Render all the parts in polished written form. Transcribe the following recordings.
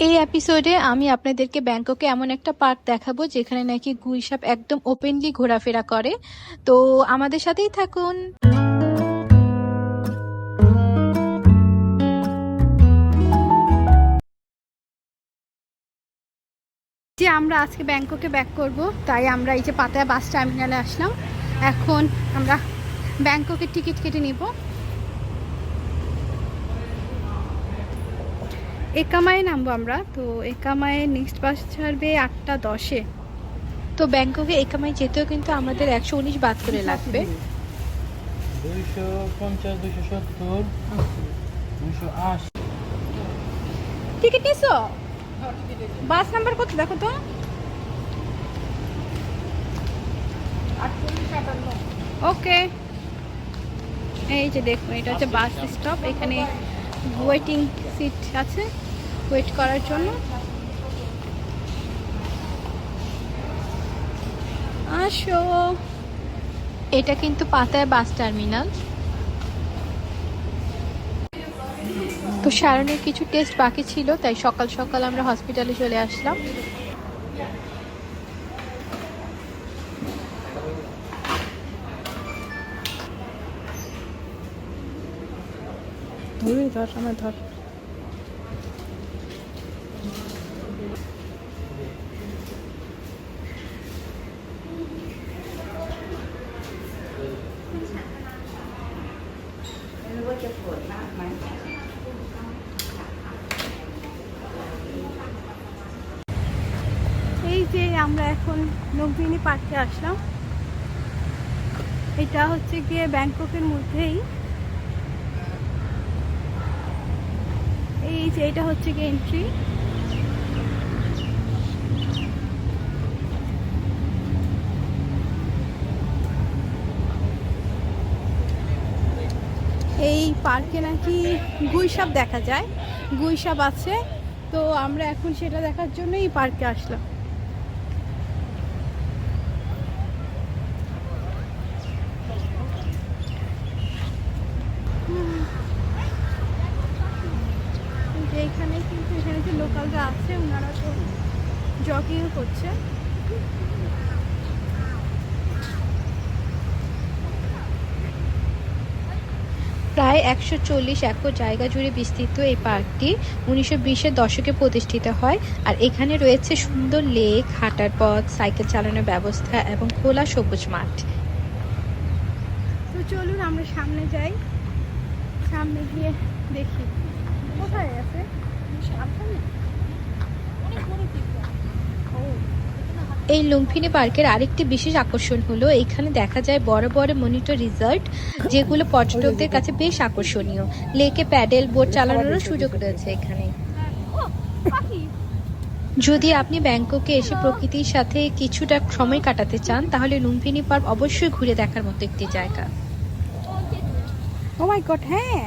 এই এপিসোডে আমি আপনাদেরকে ব্যাংককে এমন একটা পার্ক দেখাবো যেখানে নাকি গুইসাপ একদম ওপেনলি ঘোরাফেরা করে। তো আমাদের সাথেই থাকুন। যে আমরা আজকে ব্যাংককে ব্যাক করব, তাই আমরা এই যে পাতায়া বাস টার্মিনালে আসলাম। এখন আমরা ব্যাংককের টিকিট কেটে নিব। একামায়ে নামবো আমরা। তো একামায়ে নেক্সট বাস ছাড়বে 8:10-এ। তো ব্যাংককে একামাই যেতেও কিন্তু আমাদের 119 বাদ করে লাগবে। 250, 270, 280। টিকিট নিছো? বাস নাম্বার কত দেখো তো? 4857। ওকে, এই যে দেখুন এটা হচ্ছে বাস স্টপ। এখানে ওয়েটিং সিট আছে ওয়েট করার জন্য। আসো, এটা কিন্তু পাতায়া বাস টার্মিনাল। তো শারনের কিছু টেস্ট বাকি ছিল, তাই সকাল সকাল আমরা হসপিটালে চলে আসলাম। ধর আমার ধর। এই যে আমরা এখন লুম্পিনী পার্কে আসলাম। এটা হচ্ছে গিয়ে ব্যাংককের মধ্যেই। এই যে এটা হচ্ছে গিয়ে এন্ট্রি। এই পার্কে নাকি গুইসাপ দেখা যায়, গুইসাপ আছে। তো আমরা এখন সেটা দেখার জন্য এই পার্কে আসলাম। এখানে কিন্তু এখানে যে লোকালরা আছে ওনারা তো জগিং করছে। প্রায় 140 একর জায়গা জুড়ে বিস্তৃত এই পার্কটি 1920-এর দশকে প্রতিষ্ঠিত হয়। আর এখানে রয়েছে সুন্দর লেক, হাঁটার পথ, সাইকেল চালানোর ব্যবস্থা এবং খোলা সবুজ মাঠ। তো চলুন আমরা সামনে যাই, সামনে গিয়ে দেখি কোথায় আছে। এই লুম্পিনী পার্কের আরেকটি বিশেষ আকর্ষণ হলো এখানে দেখা যায় বড় বড় মনিটর রিসর্ট, যেগুলো পর্যটকদের কাছে বেশ আকর্ষণীয়। লেকে প্যাডেল বোট চালানোরও সুযোগ রয়েছে এখানে। যদি আপনি ব্যাংককে এসে প্রকৃতির সাথে কিছুটা সময় কাটাতে চান, তাহলে লুম্পিনী পার্ক অবশ্যই ঘুরে দেখার মতো একটি জায়গা। ও মাই গড, হ্যাঁ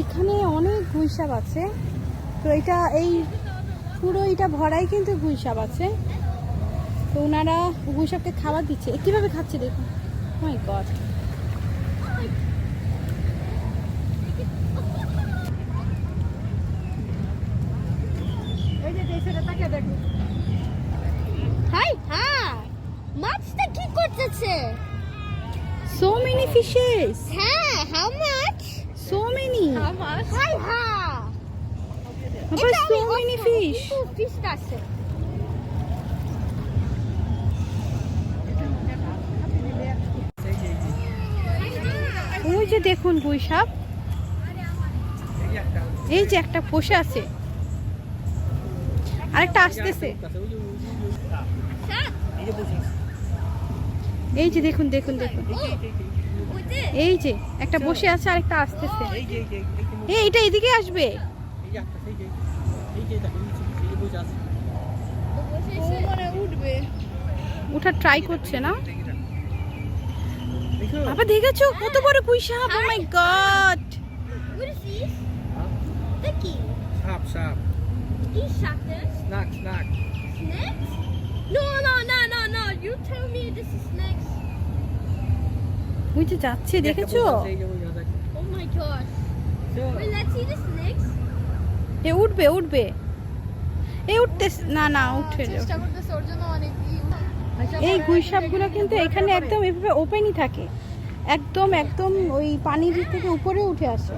এখানে অনেক গুইসাপ আছে। তো এটা এই পুরো এটা ভরাই কিন্তু গুইসাপ আছে। তো ওনারা গুইসাপকে খাবার দিচ্ছে, কিভাবে খাচ্ছে দেখুন। মাই গড, এই যে দেশটা তাকে দেখুন। হাই হ্যাঁ, মাছটা কি করতেছে? So many fishes. হ্যাঁ, how much? So many. Hi হ্যাঁ, Papa, so many fish. Fish আছে। ওই যে দেখুন গুইসাপ, এই যে একটা বসে আছে, আরেকটা আসতেছে। এই যে দেখুন দেখুন দেখুন, এই যে একটা বসে আছে আরেকটা আসতেছে। এইটা এদিকে আসবে, উঠা ট্রাই করছে না। বাবা দেখেছো কত বড় গুইসাপ? ও মাই god, What is this? The key. Sharp. These shutters. Snack. Snakes? No, ওই যে যাচ্ছে দেখেছো? Oh my gosh. Wait, let's see the snakes. এ উঠবে উঠবে, এ উঠতে না না উঠে যাও। চেষ্টা করতেছে ওর জন্য অনেক এই গুইসাপগুলো কিন্তু এখানে একদম এভাবে ওপেনই থাকে, একদম একদম ওই পানির থেকে উপরে উঠে আসে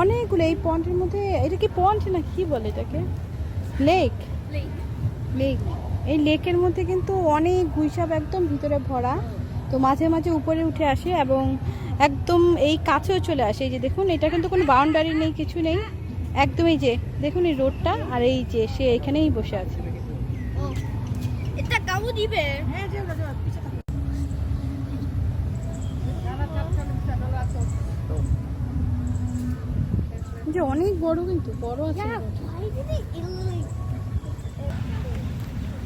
অনেকগুলো। এই পন্ডের মধ্যে, এটা কি পন্ড না কি বলে এটাকে, লেক, লেক। এই লেকের মধ্যে কিন্তু অনেক গুইসাপ একদম ভিতরে ভরা, তো মাঝে মাঝে উপরে উঠে আসে এবং একদম এই কাছেও চলে আসে। এই যে দেখুন, এটা কিন্তু কোনো বাউন্ডারি নেই, কিছু নেই, একদম এই যে দেখুন এই রোডটা, আর এই যে সে এখানেই বসে আছে। এটা কামু দিবে। যে অনেক বড়, কিন্তু বড় আছে। Yeah, why did they like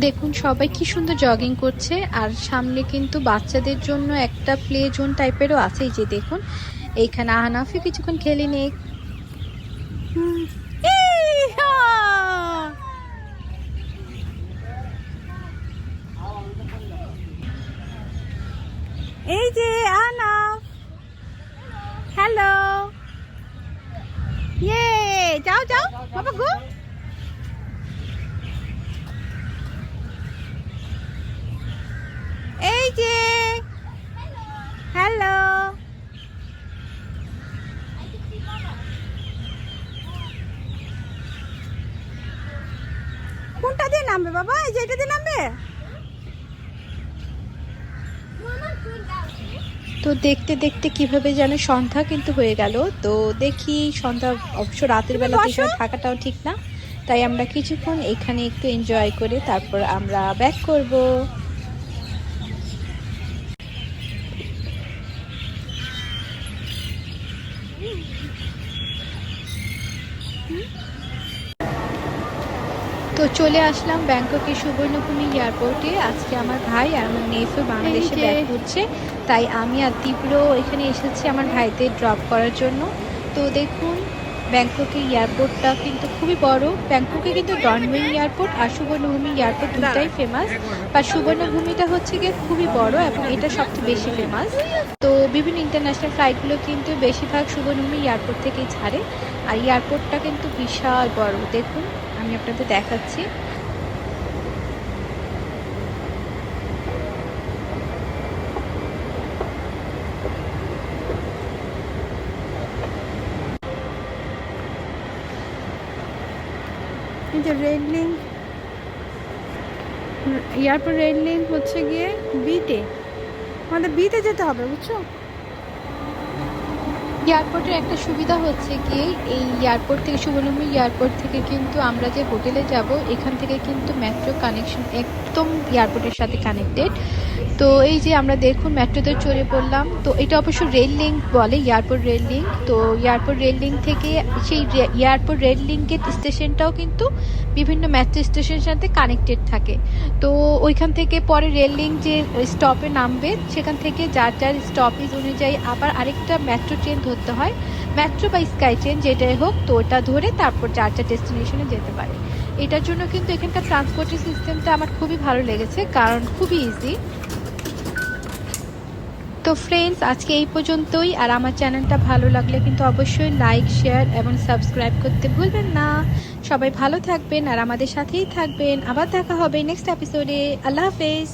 দেখুন সবাই কি সুন্দর জগিং করছে, আর সামনে কিন্তু বাচ্চাদের জন্য একটা প্লে জোন টাইপেরও আছে। এই যে দেখুন এইখানে আহনাফি কিছুক্ষণ খেলে নিক। এই যে আহনাফ, হ্যালো, ইয়ে যাও যাও বাবা গো। এই যে হ্যালো, কোনটা দিয়ে নামবে বাবা? এই যে এটা দিয়ে নামবে? তো দেখতে দেখতে কিভাবে যেন সন্ধ্যা কিন্তু হয়ে গেল। তো দেখি সন্ধ্যা, অবশ্য রাতের বেলা এখানে থাকাটাও ঠিক না, তাই আমরা কিছুক্ষণ এখানে একটু এনজয় করে তারপর আমরা ব্যাক করব। তো চলে আসলাম ব্যাংককের সুবর্ণভূমি এয়ারপোর্টে। আজকে আমার ভাই আর আমার নেফু বাংলাদেশে এই যে। ব্যাক করছে, তাই আমি আর তীব্র এখানে এসেছি আমার ভাইদের ড্রপ করার জন্য। তো দেখুন ব্যাংককের এয়ারপোর্টটা কিন্তু খুবই বড়। ব্যাংককে কিন্তু ডনওয়েং এয়ারপোর্ট আর সুবর্ণভূমি এয়ারপোর্ট দুটাই ফেমাস, বা সুবর্ণভূমিটা হচ্ছে গিয়ে খুবই বড় এবং এটা সবচেয়ে বেশি ফেমাস। তো বিভিন্ন ইন্টারন্যাশনাল ফ্লাইটগুলো কিন্তু বেশিরভাগ সুবর্ণভূমি এয়ারপোর্ট থেকেই ছাড়ে, আর এয়ারপোর্টটা কিন্তু বিশাল বড়। দেখুন আমি আপনাদের দেখাচ্ছি। এই যে red link, airport red link হচ্ছে গিয়ে বিতে, আমাদের বিতে যেতে হবে বুঝছো। এয়ারপোর্টের একটা সুবিধা হচ্ছে কি, এই এয়ারপোর্ট থেকে সুবর্ণভূমি এয়ারপোর্ট থেকে কিন্তু আমরা যে হোটেলে যাব এখান থেকে কিন্তু মেট্রো কানেকশন একদম এয়ারপোর্টের সাথে কানেক্টেড। তো এই যে আমরা দেখুন মেট্রোতে চড়ে পড়লাম। তো এটা অবশ্য রেল লিঙ্ক বলে, এয়ারপোর্ট রেল লিঙ্ক। তো এয়ারপোর্ট রেল লিঙ্ক থেকে সেই এয়ারপোর্ট রেল লিঙ্কের স্টেশনটাও কিন্তু বিভিন্ন মেট্রো স্টেশনের সাথে কানেক্টেড থাকে। তো ওইখান থেকে পরে রেল লিঙ্ক যে স্টপে নামবে সেখান থেকে যার যার স্টপেজ অনুযায়ী আবার আরেকটা মেট্রো ট্রেন ধরতে হয়, মেট্রো বা স্কাই ট্রেন যেটাই হোক। তো ওটা ধরে তারপর যার যার ডেস্টিনেশনে যেতে পারে। এটার জন্য কিন্তু এখানকার ট্রান্সপোর্টের সিস্টেমটা আমার খুবই ভালো লেগেছে, কারণ খুবই ইজি। তো ফ্রেন্ডস আজকে এই পর্যন্তই, আর আমার চ্যানেলটা ভালো লাগলে কিন্তু অবশ্যই লাইক, শেয়ার এবং সাবস্ক্রাইব করতে ভুলবেন না। সবাই ভালো থাকবেন আর আমাদের সাথেই থাকবেন। আবার দেখা হবে নেক্সট এপিসোডে। আল্লাহ হাফেজ।